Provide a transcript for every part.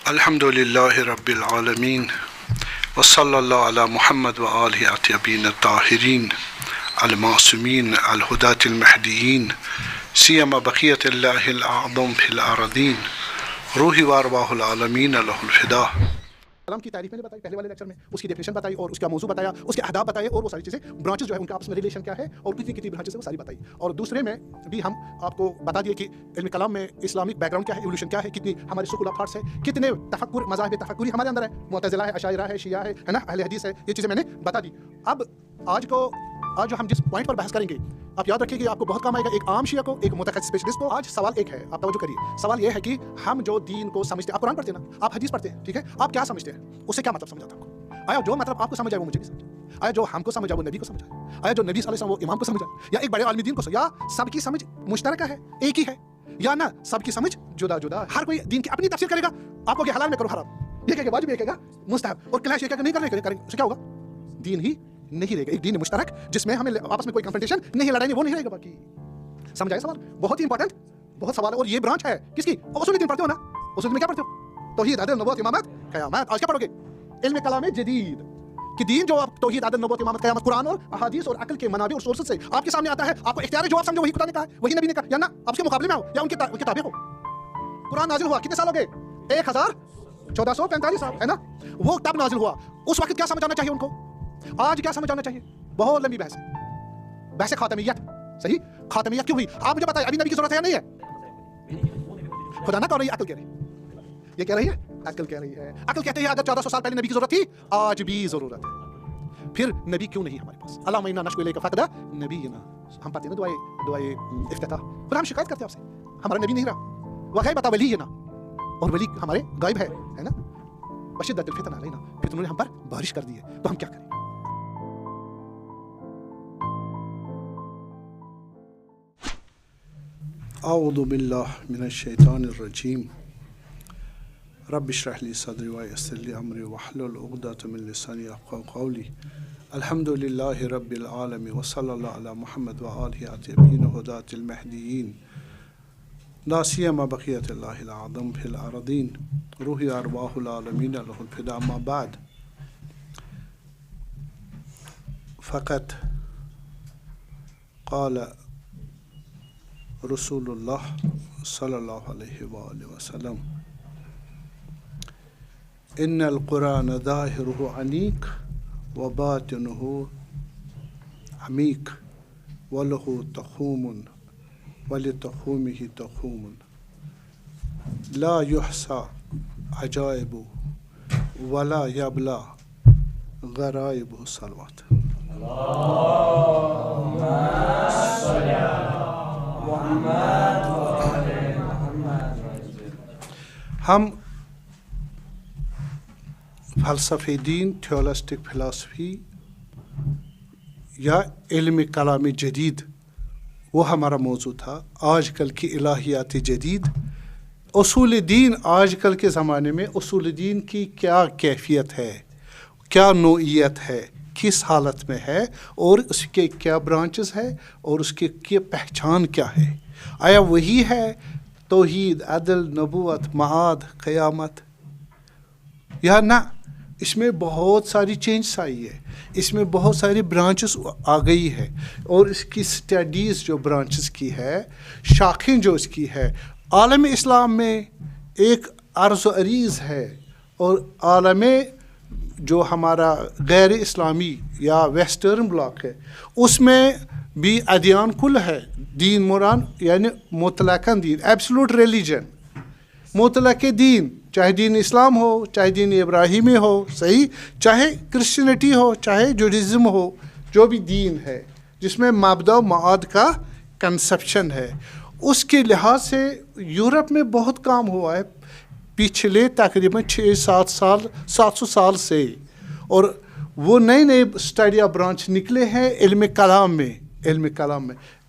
الحمدللہ رب العالمین وصلی اللہ علی محمد و آلہ الطیبین الطاہرین المعصومین الہداۃ المہدیین سیما بقیت اللہ الاعظم فی الارضین روحی و ارواح العالمین لہ الفدا۔ کلام کی تعریف میں نے بتائی پہلے والے لیکچر میں، اس کی ڈیفینیشن بتائی اور اس کا موضوع بتایا، اس کے اہداف بتائے اور وہ ساری چیزیں برانچز جو ہے ان کا آپس میں ریلیشن کیا ہے اور کتنی کتنی برانچز ہے وہ ساری بتائی۔ اور دوسرے میں بھی ہم آپ کو بتا دیے کہ علم کلام میں اسلامک بیک گراؤنڈ کیا ہے، ایولیوشن کیا ہے، کتنی ہماری اسکول آف تھاٹس ہے، کتنے تفکر مذاہب تفکری ہمارے اندر ہے، معتزلہ ہے، اشاعرہ ہے، شیعہ ہے نا، اہل حدیث ہے، یہ چیزیں میں نے بتا دی۔ اب آج جو ہم جس پوائنٹ پر بحث کریں گے آپ یاد رکھیے کہ آپ کو بہت کام آئے گا، ایک عام شیعہ کو، ایک متخصص اسپیشلسٹ کو۔ آج سوال ایک ہے، آپ توجہ کریے، سوال یہ ہے کہ ہم جو دین کو سمجھتے ہیں، آپ قرآن پڑھتے ہیں نا، آپ حدیث پڑھتے ہیں، ٹھیک ہے، آپ کیا سمجھتے ہیں، اس سے کیا مطلب سمجھاتا ہے آپ کو؟ آیا جو مطلب آپ کو سمجھ آئے وہ مجھے بھی سمجھ آیا، جو ہم کو سمجھ آئے وہ نبی کو سمجھ آئے، آیا جو نبی صلی اللہ علیہ وسلم وہ امام کو سمجھ آئے، یا ایک بڑے عالم دین کو یا سب کی سمجھ مشترکہ ہے، ایک ہی ہے، یا نہ سب کی سمجھ جدا جدا، ہر کوئی دین کی اپنی تفسیر کرے گا۔ آپ کو کہ حلال میں کرو حرام، یہ کہے گا واجب، یہ کہے گا مستحب، اور کلیش یہ کہے گا نہیں کریں، اس سے کیا ہوگا؟ دین ہی نہیں رہے گا، ایک دین مشترک جس میں ہمیں آپس میں کوئی کنفرنٹیشن نہیں، لڑائی نہیں، وہ نہیں رہے گا۔ باقی سمجھائے سوال بہت ہی امپورٹنٹ، بہت سوال ہے، اور یہ برانچ ہے کس کی؟ اصول دین پڑھتے ہو نا، اصول میں کیا پڑھتے ہو؟ توحید، عدل، نبوت، امامت، قیامت۔ آج کیا پڑھو گے؟ علم کلام جدید کہ دین جو آپ توحید، عدل، نبوت، امامت، قیامت قرآن اور احادیث اور عقل کے منابع اور سورسز سے آپ کے سامنے آتا ہے، آپ کو اختیار ہے جو آپ سمجھو وہی خدا نے کہا ہے، وہی نبی نے کہا، یا نہ آپ اس کے مقابلے میں ہو یا ان کے کتابیں ہو۔ قرآن نازل ہوا کتنے سال ہو گئے؟ 1445 سال ہے نا، وہ تب نازل ہوا، اس وقت کیا سمجھ آنا چاہیے ان کو، آج کیا سمجھ آنا چاہیے؟ بہت لمبی بحث ہے، بحث خاتمیت، صحیح؟ خاتمیت کیوں ہوئی آپ مجھے بتائیں، ابھی نبی کی ضرورت ہے یا نہیں ہے؟ خدا نہ کہہ رہی ہے، عقل کہہ رہی ہے، یہ کہہ رہی ہے، عقل کہہ رہی ہے، عقل کہتے ہیں اگر 1400 سال پہلے نبی کی ضرورت تھی، آج بھی ضرورت ہے، پھر نبی کیوں نہیں ہمارے پاس؟ اللہم انا نشکو الیک فقد نبینا، ہم پڑھتے ہیں نا دعائے افتتاح، پھر ہم شکایت کرتے ہیں آپ سے ہمارا نبی نہیں رہا، وغیبت ولینا، اور ولی ہمارے غائب ہے نا، وشدت الفتن علینا، پھر انہوں نے ہم پر بارش کر دی ہے، تو ہم کیا کریں؟ اعوذ باللہ من الشیطان الرجیم رب اشرح لی صدری ویسر لی امری واحلل عقدۃ من لسانی یفقہوا قولی۔ الحمدللہ رب العالمین وصلی اللہ علی محمد و آلہ الطیبین الہداۃ المہدیین لا سیما بقیت اللہ الاعظم فی الارضین روحی ارواح العالمین لہ الفدا۔ اما بعد، فقط قال رسول اللہ صلی اللہ علیہ وآلہ وسلم ان القرآن ظاہرہ عنیق و باطنہ عمیق ولہ تخوم ولتخومہ تخوم لا یحصی عجائب ولا یبلغ غرائب الصلوات۔ ہم فلسفہ دین، تھیولسٹک فلسفی یا علم کلام جدید، وہ ہمارا موضوع تھا۔ آج کل کی الہیات جدید، اصول دین، آج کل کے زمانے میں اصول دین کی کیا کیفیت ہے، کیا نوعیت ہے، کس حالت میں ہے، اور اس کے کیا برانچز ہے، اور اس کی پہچان کیا ہے؟ آیا وہی ہے توحید، عدل، نبوت، معاد، قیامت، یا نہ اس میں بہت ساری چینجز آئی ہے، اس میں بہت ساری برانچز آ گئی ہے، اور اس کی سٹڈیز جو برانچز کی ہے، شاخیں جو اس کی ہے، عالم اسلام میں ایک عرض و عریض ہے، اور عالم جو ہمارا غیر اسلامی یا ویسٹرن بلاک ہے اس میں بھی ادیان کل ہے، دین مران یعنی مطلقاً دین، ایبسلوٹ ریلیجن، مطلق دین، چاہے دین اسلام ہو، چاہے دین ابراہیمی ہو، صحیح، چاہے کرسچینٹی ہو، چاہے جوڈیزم ہو، جو بھی دین ہے جس میں مبدا و معاد کا کنسپشن ہے، اس کے لحاظ سے یورپ میں بہت کام ہوا ہے پچھلے تقریباً 700 سال سے، اور وہ نئے اسٹڈی آف برانچ نکلے ہیں علم کلام میں۔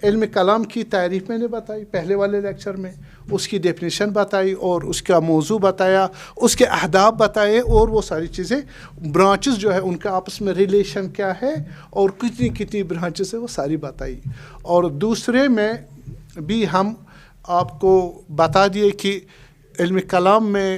علم کلام کی تعریف میں نے بتائی پہلے والے لیکچر میں، اس کی ڈیفینیشن بتائی اور اس کا موضوع بتایا، اس کے اہداف بتائے، اور وہ ساری چیزیں برانچز جو ہے ان کا آپس میں ریلیشن کیا ہے اور کتنی کتنی برانچز ہے وہ ساری بتائی۔ اور دوسرے میں بھی ہم آپ کو بتا دیے کہ علم کلام میں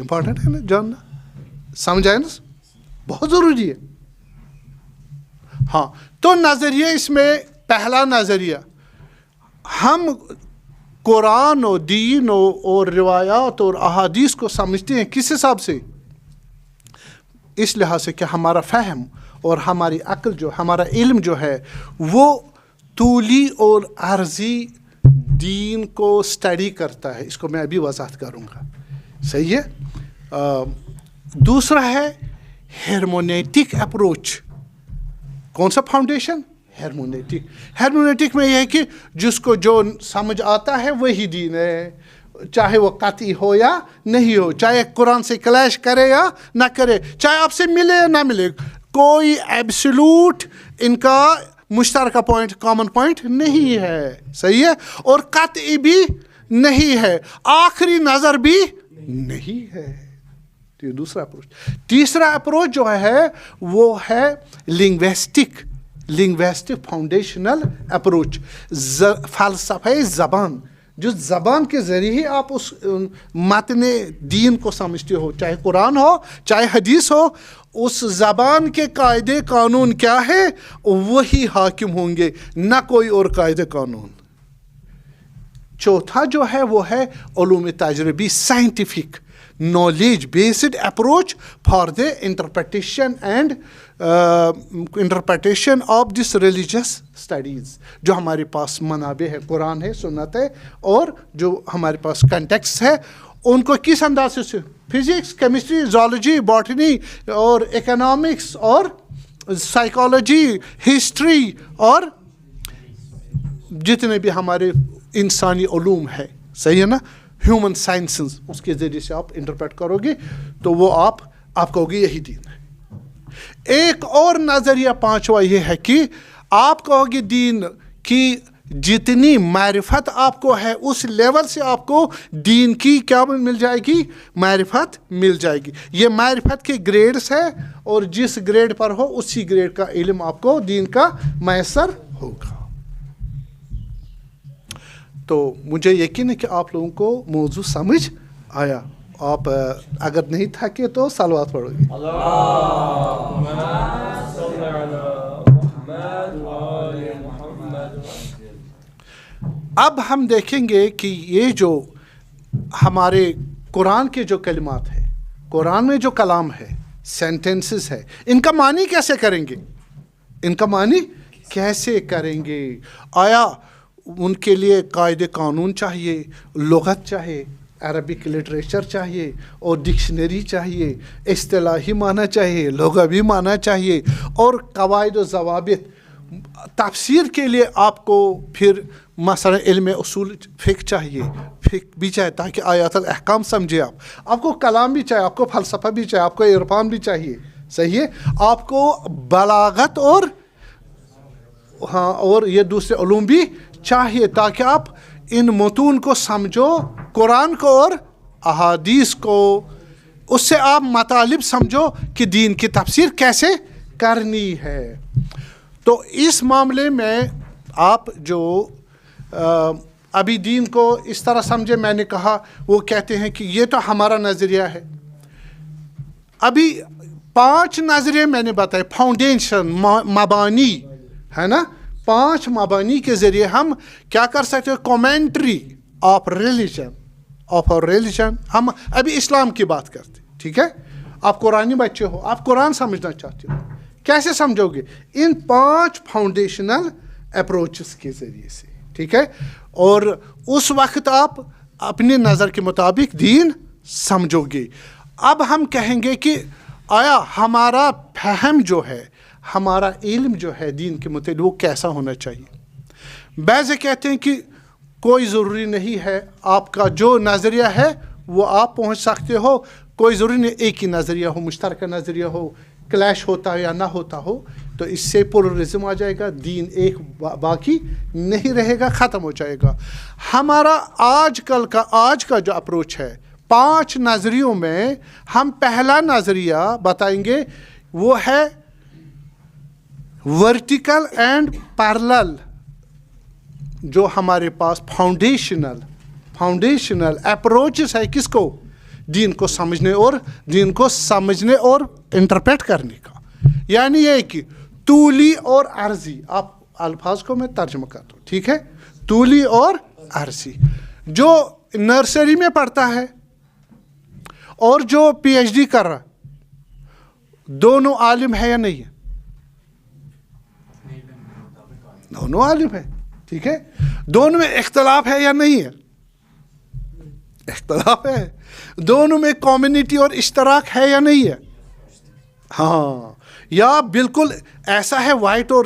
امپورٹنٹ ہے نا جاننا, سمجھ آئے نا, بہت ضروری ہے. ہاں تو نظریہ اس میں پہلا نظریہ, ہم قرآن و دین اور روایات اور احادیث کو سمجھتے ہیں کس حساب سے؟ اس لحاظ سے کہ ہمارا فہم اور ہماری عقل جو, ہمارا علم جو ہے وہ طولی اور عرضی دین کو اسٹڈی کرتا ہے. اس کو میں ابھی وضاحت کروں گا, صحیح ہے. دوسرا ہے ہرمونیٹک اپروچ. کون سا فاؤنڈیشن؟ ہرمونیٹک. ہرمونیٹک میں یہ ہے کہ جس کو جو سمجھ آتا ہے وہی دین ہے, چاہے وہ قطعی ہو یا نہیں ہو, چاہے قرآن سے کلیش کرے یا نہ کرے, چاہے آپ سے ملے یا نہ ملے, کوئی ایبسولوٹ ان کا مشترکہ پوائنٹ, کامن پوائنٹ نہیں ہے, صحیح ہے. اور قطعی بھی نہیں ہے, آخری نظر بھی نہیں ہے. تو یہ دوسرا اپروچ. تیسرا اپروچ جو ہے وہ ہے لنگویسٹک فاؤنڈیشنل اپروچ. فلسفہ زبان, جو زبان کے ذریعے آپ اس متن دین کو سمجھتے ہو, چاہے قرآن ہو چاہے حدیث ہو, اس زبان کے قاعدے قانون کیا ہے وہی حاکم ہوں گے, نہ کوئی اور قاعدے قانون. چوتھا جو ہے وہ ہے علوم تجربی, scientific knowledge based approach for the interpretation of this religious studies. جو ہمارے پاس منابع ہے, قرآن ہے, سنت ہے, اور جو ہمارے پاس کنٹیکسٹ ہے, ان کو کس انداز سے فزکس, کیمسٹری, زولوجی, باٹنی اور اکنامکس اور سائیکالوجی, ہسٹری اور جتنے بھی ہمارے انسانی علوم ہے, صحیح ہے نا, ہیومن سائنسز, اس کے ذریعے سے آپ انٹرپریٹ کرو گے تو وہ آپ کہو گے یہی دین ہے. ایک اور نظریہ پانچواں یہ ہے کہ آپ کہو گے دین کی جتنی معرفت آپ کو ہے اس لیول سے آپ کو دین کی کیا مل جائے گی؟ معرفت مل جائے گی. یہ معرفت کے گریڈز ہے, اور جس گریڈ پر ہو اسی گریڈ کا علم آپ کو دین کا میسر ہوگا. تو مجھے یقین ہے کہ آپ لوگوں کو موضوع سمجھ آیا. آپ اگر نہیں تھکے تو صلوات پڑھو گے. اب ہم دیکھیں گے کہ یہ جو ہمارے قرآن کے جو کلمات ہیں, قرآن میں جو کلام ہے, سینٹنسز ہے, ان کا معنی کیسے کریں گے؟ ان کا معنی کیسے کریں گے؟ آیا ان کے لیے قاعدے قانون چاہیے, لغت چاہیے, عربک لٹریچر چاہیے, اور ڈکشنری چاہیے, اصطلاحی معنی چاہیے, لغوی معنی چاہیے, اور قواعد و ضوابط. تفسیر کے لیے آپ کو پھر مثلا علم اصول فقہ چاہیے, فقہ بھی چاہیے تاکہ آیات الاحکام سمجھے. آپ کو کلام بھی چاہیے, آپ کو فلسفہ بھی چاہیے, آپ کو عرفان بھی چاہیے, صحیح ہے. آپ کو بلاغت اور یہ دوسرے علوم بھی چاہیے تاکہ آپ ان متون کو سمجھو, قرآن کو اور احادیث کو, اس سے آپ مطالب سمجھو کہ دین کی تفسیر کیسے کرنی ہے. تو اس معاملے میں آپ جو ابھی دین کو اس طرح سمجھے, میں نے کہا وہ کہتے ہیں کہ یہ تو ہمارا نظریہ ہے. ابھی 5 نظریے میں نے بتائے, فاؤنڈیشن, مبانی ہے نا, 5 مبانی کے ذریعے ہم کیا کر سکتے ہیں؟ Commentary of religion. ہم ابھی اسلام کی بات کرتے ہیں, ٹھیک ہے. آپ قرآنی بچے ہو, آپ قرآن سمجھنا چاہتے ہو, کیسے سمجھو گے؟ ان 5 فاؤنڈیشنل اپروچز کے ذریعے سے, ٹھیک ہے. اور اس وقت آپ اپنی نظر کے مطابق دین سمجھو گے. اب ہم کہیں گے کہ آیا ہمارا فہم جو ہے, ہمارا علم جو ہے دین کے متعلق وہ کیسا ہونا چاہیے؟ بعض کہتے ہیں کہ کوئی ضروری نہیں ہے, آپ کا جو نظریہ ہے وہ آپ پہنچ سکتے ہو, کوئی ضروری نہیں ایک ہی نظریہ ہو, مشترکہ نظریہ ہو, کلیش ہوتا ہے یا نہ ہوتا ہو, تو اس سے پلورلزم آ جائے گا, دین ایک باقی نہیں رہے گا, ختم ہو جائے گا. ہمارا آج کا جو اپروچ ہے 5 نظریوں میں ہم پہلا نظریہ بتائیں گے, وہ ہے ورٹیکل اینڈ پیرلل. جو ہمارے پاس فاؤنڈیشنل اپروچز ہے, کس کو؟ دین کو سمجھنے اور انٹرپریٹ کرنے کا. یعنی یہ کہ طولی اور عرضی، آپ الفاظ کو میں ترجمہ کرتا ہوں، ٹھیک ہے. طولی اور عرضی، جو نرسری میں پڑھتا ہے اور جو پی ایچ ڈی کر رہا، دونوں عالم ہے یا نہیں ہے؟ دونوں عالم ہے، ٹھیک ہے. دونوں میں اختلاف ہے یا نہیں ہے؟ اختلاف ہے. دونوں میں کمیونٹی اور اشتراک ہے یا نہیں ہے؟ ہاں. یا بالکل ایسا ہے وائٹ اور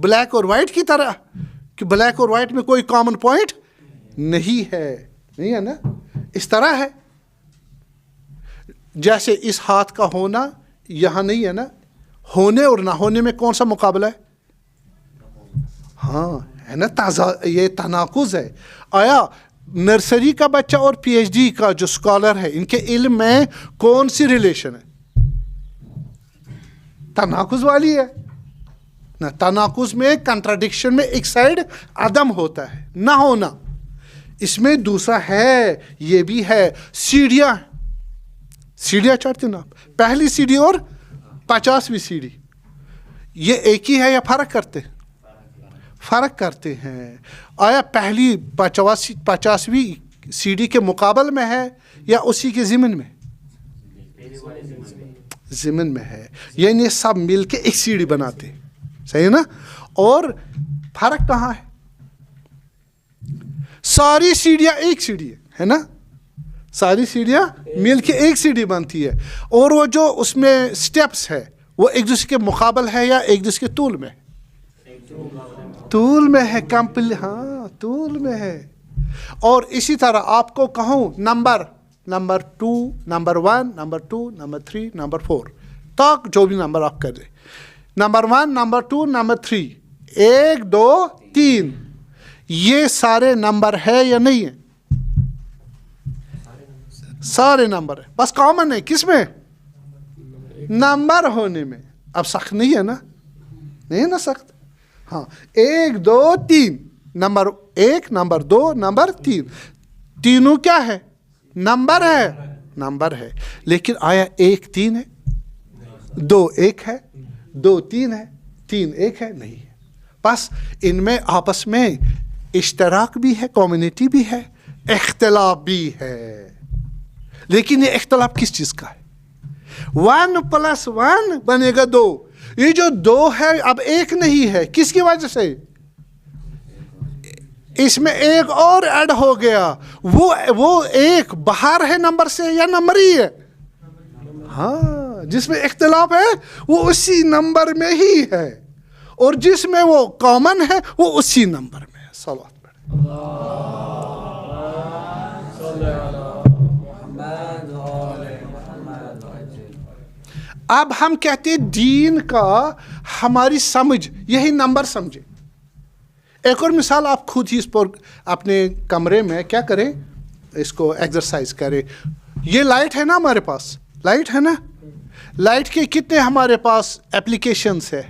بلیک اور وائٹ کی طرح کہ بلیک اور وائٹ میں کوئی کامن پوائنٹ نہیں ہے نا. اس طرح ہے جیسے اس ہاتھ کا ہونا یہاں نہیں ہے نا. ہونے اور نہ ہونے میں کون سا مقابلہ ہے؟ ہاں ہے نا. یہ تناقض ہے. آیا نرسری کا بچہ اور پی ایچ ڈی کا جو اسکالر ہے، ان کے علم میں کون سی ریلیشن ہے؟ تناقض والی ہے نا. تناقض میں، کنٹراڈکشن میں ایک سائڈ عدم ہوتا ہے، نہ ہونا. اس میں دوسرا ہے، یہ بھی ہے. سیڑھیاں چڑھتے نا آپ، پہلی سیڑھی اور 50ویں سیڑھی، یہ ایک ہی ہے یا فرق کرتے ہیں؟ آیا پہلی 50ویں سیڑھی کے مقابل میں ہے یا اسی کے ضمن میں ہے؟ یعنی سب مل کے ایک سیڑھی بناتے ہیں، صحیح نا. اور فرق کہاں ہے؟ ساری سیڑھیاں ایک سیڑھی ہے نا. ساری سیڑھیاں مل کے ایک سیڑھی بنتی ہے. اور وہ جو اس میں سٹیپس ہے وہ ایک دوسرے کے مقابل ہے یا ایک دوسرے کے طول میں ہے؟ ہاں طول میں ہے. اور اسی طرح آپ کو کہوں number 2، number 1، number 2، number 3، number 4 تک جو بھی نمبر آپ کر دیں، نمبر 1، نمبر 2، نمبر 3، 1، 2، 3، یہ سارے نمبر ہے یا نہیں ہے؟ سارے نمبر ہے. بس کامن ہے کس میں؟ نمبر ہونے میں. اب سخت نہیں ہے نا، نہیں ہے نا سخت. ہاں 1، 2، 3، نمبر 1، نمبر 2، نمبر 3، تینوں کیا ہے؟ نمبر ہے. لیکن آیا 1 3 ہے، 2 1 ہے، 2 3 ہے، 3 1 ہے؟ نہیں ہے. بس ان میں آپس میں اشتراک بھی ہے، کمیونٹی بھی ہے، اختلاف بھی ہے. لیکن یہ اختلاف کس چیز کا ہے؟ 1 + 1 بنے گا 2. یہ جو 2 ہے اب 1 نہیں ہے. کس کی وجہ سے؟ اس میں ایک اور ایڈ ہو گیا. وہ ایک باہر ہے نمبر سے یا نمبر ہی ہے؟ ہاں جس میں اختلاف ہے وہ اسی نمبر میں ہی ہے، اور جس میں وہ کامن ہے وہ اسی نمبر میں ہے. صلوات پڑھیں. اب ہم کہتے ہیں دین کا ہماری سمجھ یہی نمبر سمجھے. ایک اور مثال آپ خود ہی اس پر اپنے کمرے میں کیا کریں، اس کو ایکسرسائز کریں. یہ لائٹ ہے نا ہمارے پاس، لائٹ ہے نا. لائٹ کے کتنے ہمارے پاس اپلیکیشنز ہے؟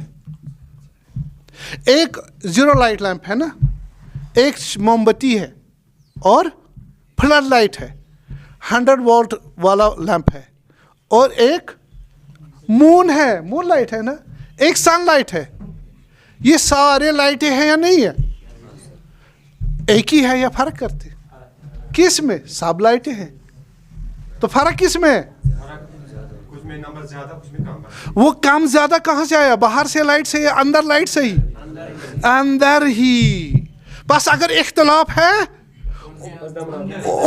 ایک 0 لائٹ لیمپ ہے نا، ایک موم بتی ہے، اور فلڈ لائٹ ہے، 100 وولٹ والا لیمپ ہے، اور ایک مون لائٹ ہے نا، ایک سن لائٹ ہے. یہ سارے لائٹیں ہیں یا نہیں ہے؟ ایک ہی ہے یا فرق کرتے؟ کس میں؟ سب لائٹیں ہیں. تو فرق کس میں ہے؟ کچھ میں نمبر زیادہ، کچھ میں کم. وہ کم زیادہ کہاں سے آیا؟ باہر سے لائٹ سے یا اندر لائٹ سے ہی؟ اندر ہی. بس اگر اختلاف ہے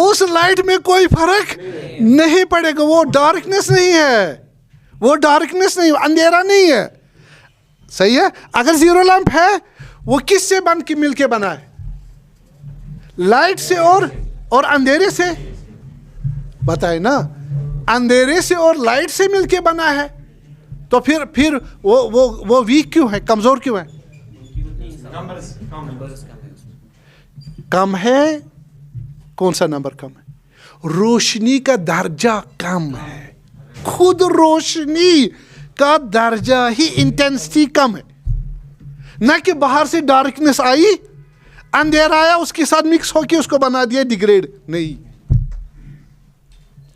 اس لائٹ میں کوئی فرق نہیں پڑے گا. وہ ڈارکنیس نہیں ہے، اندھیرا نہیں ہے. صحیح ہے. اگر 0 لیمپ ہے وہ کس سے بن کے مل کے بنا ہے؟ لائٹ سے اور اندھیرے سے. بتائے نا، اندھیرے سے اور لائٹ سے مل کے بنا ہے. تو پھر وہ ویک کیوں ہے، کمزور کیوں ہے؟ کم ہے. کون سا نمبر کم ہے؟ روشنی کا درجہ کم ہے. خود روشنی کا درجہ ہی انٹینسٹی کم ہے. نہ کہ باہر سے ڈارکنیس آئی، اندھیرا آیا، اس کے ساتھ مکس ہو کے اس کو بنا دیا ڈیگریڈ. نہیں،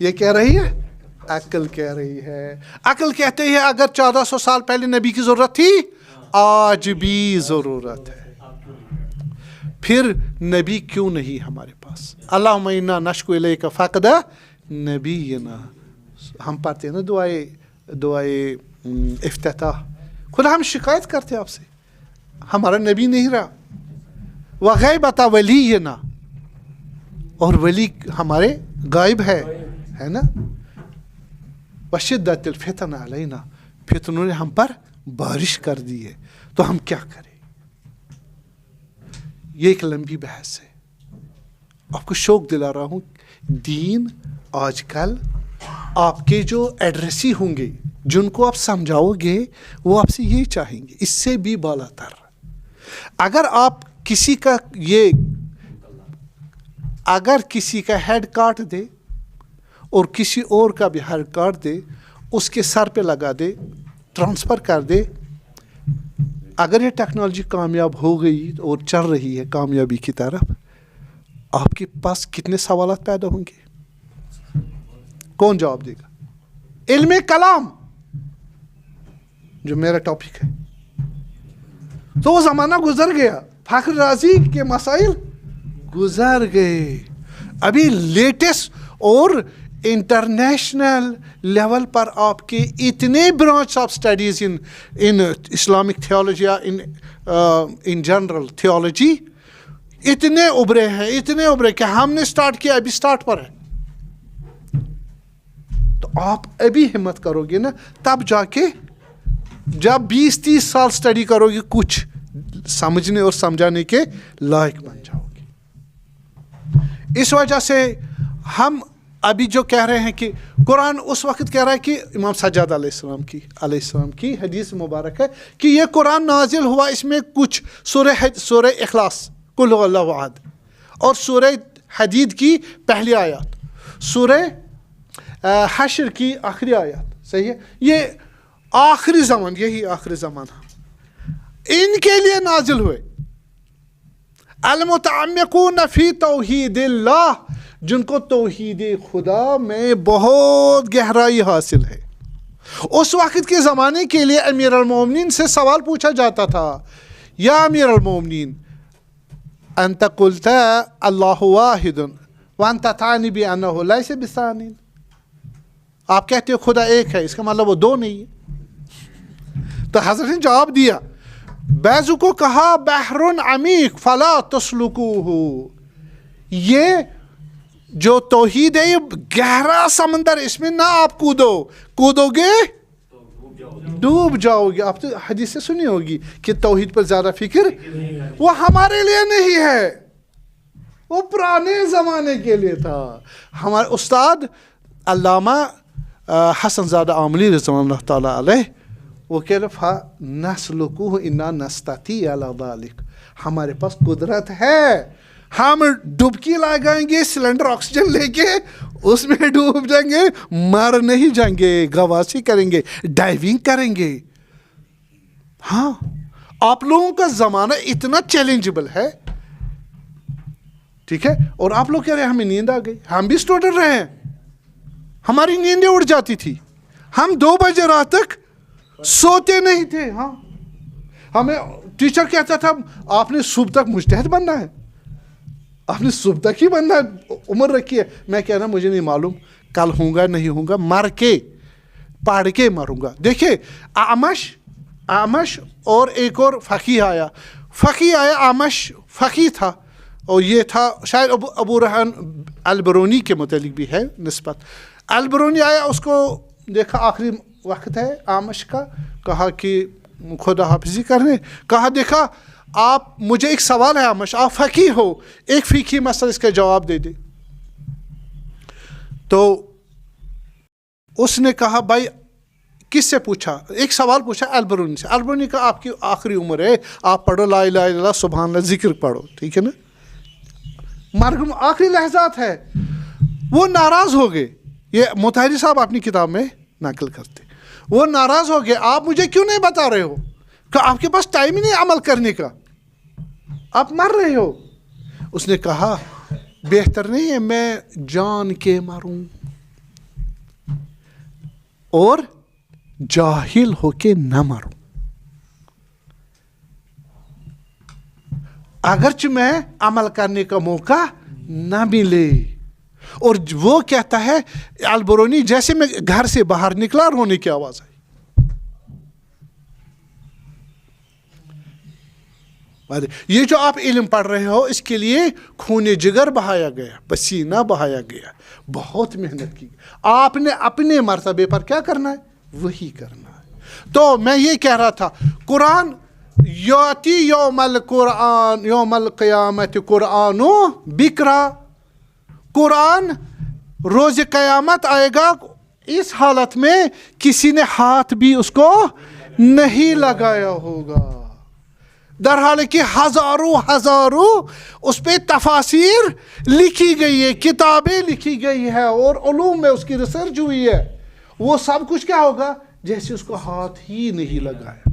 یہ کہہ رہی ہے عقل کہہ رہی ہے. عقل کہتے ہیں اگر 1400 سال پہلے نبی کی ضرورت تھی آج بھی ضرورت ہے. پھر نبی کیوں نہیں ہمارے پاس؟ اللہم انا نشکو الیک فقد نبینا. ہم پڑھتے ہیں نا دعائے افتتاح. خدا ہم شکایت کرتے آپ سے ہمارا نبی نہیں رہا. وغیبت ولینا، اور ولی ہمارے غائب ہے نا. وشدت الفتن علینا، فتنوں نے ہم پر بارش کر دی ہے، تو ہم کیا کریں؟ یہ ایک لمبی بحث ہے. آپ کو شوق دلا رہا ہوں. دین آج کل آپ کے جو ایڈریسی ہوں گے، جن کو آپ سمجھاؤ گے، وہ آپ سے یہ چاہیں گے، اس سے بھی بالا تر. اگر آپ کسی کا ہیڈ کاٹ دے اور کسی اور کا بھی ہیڈ کاٹ دے، اس کے سر پہ لگا دے، ٹرانسفر کر دے، اگر یہ ٹیکنالوجی کامیاب ہو گئی اور چل رہی ہے کامیابی کی طرف، آپ کے پاس کتنے سوالات پیدا ہوں گے؟ کون جواب دے گا؟ علم کلام جو میرا ٹاپک ہے، تو وہ زمانہ گزر گیا. فخر رازی کے مسائل گزر گئے. ابھی لیٹسٹ اور انٹرنیشنل لیول پر آپ کے اتنے branch of studies in Islamic theology یا ان جنرل تھیولوجی اتنے ابھرے کہ ہم نے سٹارٹ کیا، ابھی سٹارٹ پر ہے. تو آپ ابھی ہمت کرو گے نا، تب جا کے جب 20-30 سال سٹڈی کرو گے کچھ سمجھنے اور سمجھانے کے لائق بن جاؤ گے. اس وجہ سے ہم ابھی جو کہہ رہے ہیں کہ قرآن اس وقت کہہ رہا ہے کہ امام سجاد علیہ السلام کی حدیث مبارک ہے کہ یہ قرآن نازل ہوا، اس میں کچھ سورہ اخلاص قل هو اللہ احد اور سورہ حدید کی پہلی آیات، سورہ حشر کی آخری آیات، صحیح ہے، یہ آخری زمان، یہی آخری زمانہ ان کے لیے نازل ہوئے. المتعمقون فی توحید اللہ، جن کو توحید خدا میں بہت گہرائی حاصل ہے. اس وقت کے زمانے کے لیے امیر المومنین سے سوال پوچھا جاتا تھا، یا امیر المومنین انت قلت اللہ واحد وانت تعني بانه ليس بثانٍ، آپ کہتے ہو خدا ایک ہے، اس کا مطلب وہ دو نہیں ہے. تو حضرت نے جواب دیا، بعضوں کو کہا بحر عمیق فلا تسلکوہ، یہ جو توحید ہے یہ گہرا سمندر، اس میں نہ آپ کودو گے ڈوب جاؤ گے. آپ تو حدیث سے سنی ہوگی کہ توحید پر زیادہ فکر وہ ہمارے لیے نہیں ہے، وہ پرانے زمانے کے لیے تھا. ہمارے استاد علامہ حسن زادہ عاملی رضوان اللہ تعالیٰ علیہ وہ کہہ رہے نسلکوہ انا نستطیع علی ذلک، ہمارے پاس قدرت ہے، ہم ڈبکی لگائیں گے سلنڈر آکسیجن لے کے، اس میں ڈوب جائیں گے، مر نہیں جائیں گے، غواصی کریں گے، ڈائیونگ کریں گے. ہاں آپ لوگوں کا زمانہ اتنا چیلنجبل ہے، ٹھیک ہے، اور آپ لوگ کہہ رہے ہیں ہمیں نیند آ گئی. ہم بھی اسٹوڈنٹ رہے ہیں، ہماری نیندیں اڑ جاتی تھی، ہم 2 بجے رات تک سوتے نہیں تھے. ہاں ہمیں ٹیچر کہتا تھا آپ نے صبح تک مجتہد بننا ہے، آپ نے صبح تک ہی بننا ہے، عمر رکھی ہے. میں کہہ رہا مجھے نہیں معلوم کل ہوں گا نہیں ہوں گا، مر کے پڑھ کے مروں گا. دیکھیں اعمش اور ایک اور فقیہ آیا، اعمش فقیہ تھا، اور یہ تھا شاید ابو ریحان البرونی کے متعلق بھی ہے نسبت. البرونی آیا، اس کو دیکھا آخری وقت ہے اعمش کا، کہا کہ خدا حافظی کرنے، کہا دیکھا آپ مجھے ایک سوال ہے اعمش، آپ فقیہ ہو، ایک فقہی مسئلہ اس کا جواب دے دے. تو اس نے کہا بھائی کس سے پوچھا؟ ایک سوال پوچھا البرونی سے. البرونی کا آپ کی آخری عمر ہے، آپ پڑھو لا الہ الا اللہ سبحان اللہ، ذکر پڑھو، ٹھیک ہے نا، مرگم آخری لحظات ہے. وہ ناراض ہو گئے، یہ مطہری صاحب اپنی کتاب میں نقل کرتے. وہ ناراض ہو گئے، آپ مجھے کیوں نہیں بتا رہے ہو کہ آپ کے پاس ٹائم ہی نہیں عمل کرنے کا، آپ مر رہے ہو. اس نے کہا بہتر نہیں ہے میں جان کے مروں، اور جاہل ہو کے نہ مروں. اگرچہ میں عمل کرنے کا موقع نہ ملے. اور وہ کہتا ہے البرونی جیسے میں گھر سے باہر نکلا رونے کی آواز آئی. یہ جو آپ علم پڑھ رہے ہو اس کے لیے خون جگر بہایا گیا, پسینہ بہایا گیا, بہت محنت کی. آپ نے اپنے مرتبے پر کیا کرنا ہے؟ وہی کرنا ہے. تو میں یہ کہہ رہا تھا قرآن یاتی یوم القرآن یوم القیامت قرآن بکرا, قرآن روز قیامت آئے گا اس حالت میں کسی نے ہاتھ بھی اس کو نہیں لگایا ہوگا, در حال کہ ہزاروں اس پہ تفاسیر لکھی گئی ہے, کتابیں لکھی گئی ہے اور علوم میں اس کی ریسرچ ہوئی ہے. وہ سب کچھ کیا ہوگا؟ جیسے اس کو ہاتھ ہی نہیں لگایا.